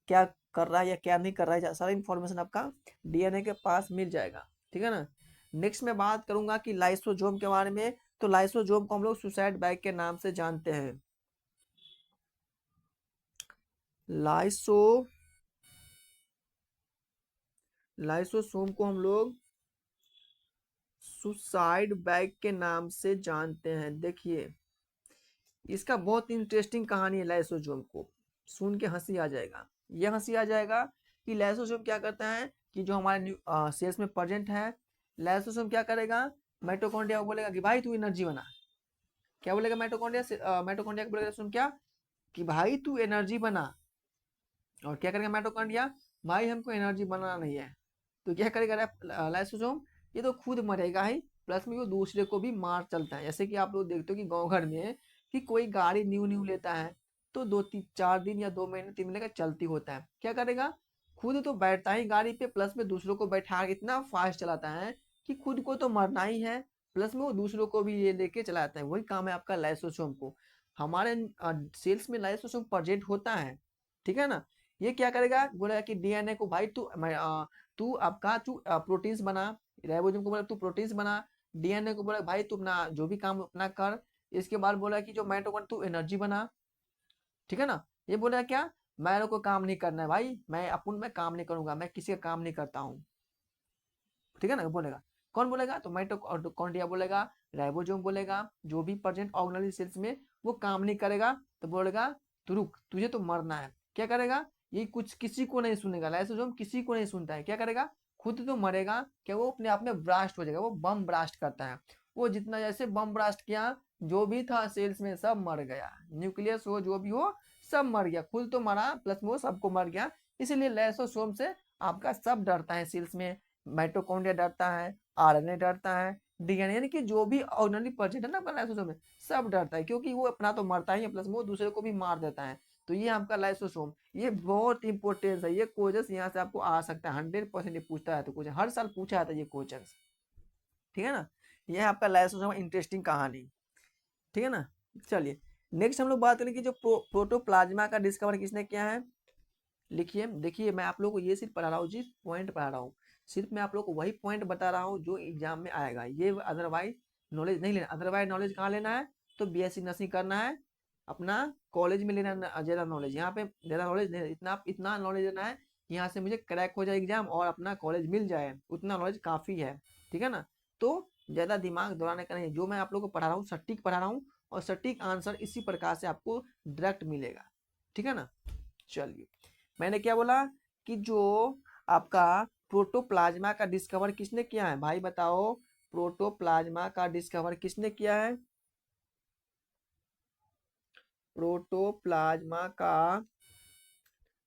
[SPEAKER 1] क्या कर रहा है या क्या नहीं कर रहा है, सारा इंफॉर्मेशन आपका डीएनए के पास मिल जाएगा। ठीक है ना। नेक्स्ट मैं बात करूंगा कि लाइसोसोम के बारे में। तो लाइसोसोम को हम लोग सुसाइड बैग के नाम से जानते हैं। लाइसो लाइसोसोम को हम लोग सुसाइड बैग के नाम से जानते हैं। देखिए, इसका बहुत इंटरेस्टिंग कहानी है। लाइसोसोम को सुन के हंसी आ जाएगा। यह हंसी आ जाएगा कि लाइसोसोम क्या करता है कि जो हमारे सेल्स में प्रेजेंट है, लाइसोसोम क्या करेगा, माइटोकॉन्ड्रिया को बोलेगा कि भाई तू एनर्जी बना। क्या बोलेगा माइटोकॉन्ड्रिया से? माइटोकॉन्ड्रिया को बोलेगा सुन क्या, कि भाई तू एनर्जी बना। और क्या करेगा माइटोकॉन्ड्रिया, भाई हमको एनर्जी बनाना नहीं है। तो क्या करेगा लाइसोसोम, ये तो खुद मरेगा ही, प्लस में वो दूसरे को भी मार चलता है। जैसे कि आप लोग देखते हो कि गांव घर में कि कोई गाड़ी न्यू न्यू लेता है, तो 2 3 4 दिन या 2 महीने 3 महीने का चलती होता है। क्या करेगा, खुद तो बैठता ही गाड़ी पे, प्लस में दूसरों को बैठा के इतना फास्ट चलाता है कि खुद को तो मरना ही है, प्लस में वो दूसरों को भी ये लेके चलाता है। वही काम है आपका लाइसोसोम को। हमारे सेल्स में लाइसोसोम प्रेजेंट होता है। ठीक है ना। ये क्या करेगा, बोलेगा कि डीएनए को भाई तू प्रोटीन्स बना। राइबोसोम को बोला तू प्रोटीन्स बना। डीएनए को बोला भाई तू अपना जो भी काम अपना कर। इसके बाद बोला कि जो माइटोकॉन्ड्रिया तू एनर्जी बना। ठीक है ना। ये बोला क्या, मेरे को काम नहीं करना है भाई, मैं अपन में काम नहीं करूंगा, मैं किसी का काम नहीं करता हूँ। ठीक है ना, बोलेगा। कौन बोलेगा, तो माइटोकॉन्ड्रिया बोलेगा, राइबोसोम बोलेगा, जो भी प्रेजेंट ऑर्गेनेल सेल्स में वो काम नहीं करेगा। तो बोलेगा तू रुक, तुझे तो मरना है। क्या करेगा, ये कुछ किसी को नहीं सुनेगा। लाइसोसोम किसी को नहीं सुनता है। क्या करेगा, खुद तो मरेगा, क्या वो अपने आप में ब्रास्ट हो जाएगा, वो बम ब्रास्ट करता है। वो जितना जैसे बम ब्रास्ट किया, जो भी था सेल्स में सब मर गया। न्यूक्लियस हो जो भी हो सब मर गया, खुद तो मरा प्लस में वो सबको मर गया। इसीलिए लाइसोसोम से आपका सब डरता है सेल्स में। माइटोकॉन्ड्रिया डरता है, आरएनए डरता है, डीएनए, यानी कि जो भी ऑर्गेनेल प्रोजेक्ट है ना अपना लाइसोसोम में, सब डरता है, क्योंकि वो अपना तो मरता ही है, प्लस वो दूसरे को भी मार देता है। तो ये आपका लाइसोसोम, ये बहुत इंपॉर्टेंस है। ये क्वेश्चन यहाँ से आपको आ सकता है, 100% ये पूछता है। तो क्वेश्चन हर साल पूछा जाता है ये क्वेश्चन। ठीक है ना। ये है आपका लाइसोसोम इंटरेस्टिंग कहानी। ठीक है ना। चलिए, नेक्स्ट हम लोग बात करें कि जो प्रोटोप्लाज्मा का डिस्कवर किसने किया है। लिखिए, देखिए मैं आप लोगों को ये सिर्फ पढ़ा रहा हूँ, जिस पॉइंट पढ़ा रहा हूँ, सिर्फ मैं आप लोग को वही पॉइंट बता रहा हूँ जो एग्जाम में आएगा। ये अदरवाइज नॉलेज नहीं लेना। अदरवाइज नॉलेज कहाँ लेना है, तो बीएससी नर्सिंग करना है, अपना कॉलेज में लेना ज़्यादा नॉलेज। यहाँ पे ज़्यादा नॉलेज नहीं, इतना नॉलेज लेना है कि यहाँ से मुझे क्रैक हो जाए एग्जाम और अपना कॉलेज मिल जाए, उतना नॉलेज काफ़ी है। ठीक है ना। तो ज़्यादा दिमाग दौड़ाने का नहीं, जो मैं आप लोग को पढ़ा रहा हूँ सटीक पढ़ा रहा हूँ, और सटीक आंसर इसी प्रकार से आपको डायरेक्ट मिलेगा। ठीक है ना। चलिए, मैंने क्या बोला कि जो आपका प्रोटोप्लाज्मा का डिस्कवर किसने किया है, भाई बताओ। प्रोटोप्लाज्मा का डिस्कवर किसने किया है? प्रोटोप्लाज्मा का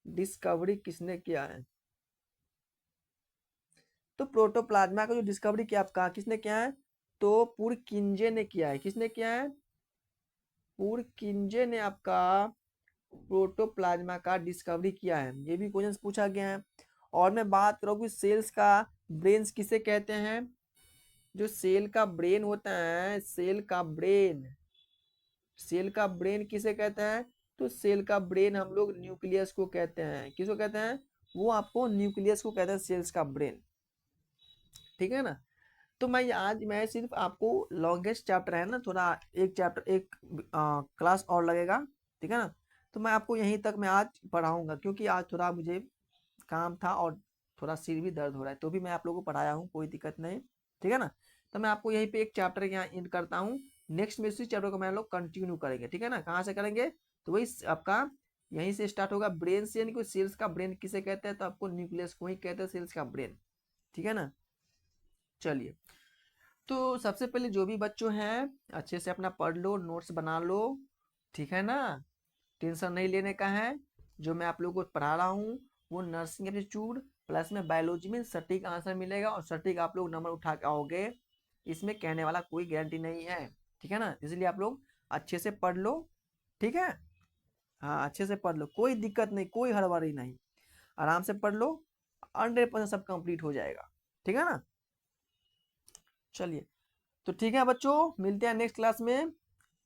[SPEAKER 1] डिस्कवरी किसने किया है? तो प्रोटोप्लाज्मा का जो डिस्कवरी किया आपका किसने किया है, तो पुरकिंजे ने किया है। किसने किया है? पुरकिंजे ने आपका प्रोटोप्लाज्मा का डिस्कवरी किया है। ये भी क्वेश्चन पूछा गया है। और मैं बात करूँ कि सेल्स का ब्रेन्स किसे कहते हैं। जो सेल का ब्रेन होता है, सेल का ब्रेन किसे कहते हैं, तो सेल का ब्रेन हम लोग न्यूक्लियस को कहते हैं। किसको कहते हैं, वो आपको न्यूक्लियस को कहते हैं, सेल्स का ब्रेन। ठीक है ना। तो मैं सिर्फ आपको लॉन्गेस्ट चैप्टर है ना, थोड़ा एक चैप्टर एक क्लास और लगेगा। ठीक है ना। तो मैं आपको यहीं तक मैं आज पढ़ाऊंगा, क्योंकि आज थोड़ा मुझे काम था और थोड़ा सिर भी दर्द हो रहा है, तो भी मैं आप लोगों को पढ़ाया हूँ, कोई दिक्कत नहीं। ठीक है ना। तो मैं आपको यहीं पे एक चैप्टर यहाँ एंड करता हूँ। नेक्स्ट में इसी चैप्टर को मैं लोग कंटिन्यू करेंगे। ठीक है ना। कहाँ से करेंगे, तो वही आपका यहीं से स्टार्ट होगा, ब्रेन से, यानी कि सेल्स का ब्रेन किसे कहते हैं, तो आपको न्यूक्लियस को ही कहते हैं सेल्स का ब्रेन। ठीक है ना। चलिए, तो सबसे पहले जो भी बच्चों हैं अच्छे से अपना पढ़ लो, नोट्स बना लो। ठीक है ना। टेंशन नहीं लेने का है। जो मैं आप लोगों को पढ़ा रहा हूँ वो नर्सिंग एप्टीट्यूड प्लस में बायोलॉजी में सटीक आंसर मिलेगा, और सटीक आप लोग नंबर उठा के आओगे, इसमें कहने वाला कोई गारंटी नहीं है। ठीक है ना, इसलिए आप लोग अच्छे से पढ़ लो। ठीक है, हाँ अच्छे से पढ़ लो, कोई दिक्कत नहीं, कोई हड़बड़ी नहीं, आराम से पढ़ लो, 100% सब कंप्लीट हो जाएगा। ठीक है ना, चलिए, तो ठीक है बच्चों, मिलते हैं नेक्स्ट क्लास में।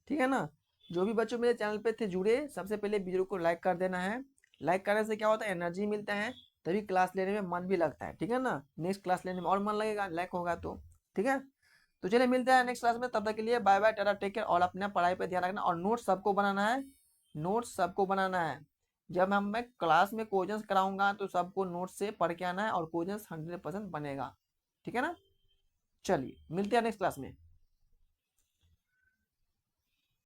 [SPEAKER 1] ठीक है ना, जो भी बच्चों मेरे चैनल पे थे जुड़े, सबसे पहले वीडियो को लाइक कर देना है। लाइक करने से क्या होता है, एनर्जी मिलता है, तभी क्लास लेने में मन भी लगता है। ठीक है ना, नेक्स्ट क्लास लेने में और मन लगेगा, लाइक होगा तो। ठीक है, तो चलिए मिलते हैं नेक्स्ट क्लास में, तब तक के लिए bye bye, tata, take care, और अपना पढ़ाई पे ध्यान रखना, और नोट्स सबको बनाना है। नोट्स सबको बनाना है। जब मैं क्लास में क्वेश्चंस कराऊंगा तो सबको नोट्स से पढ़ के आना है, और क्वेश्चंस 100% बनेगा। ठीक है ना, चलिए मिलते हैं नेक्स्ट क्लास में।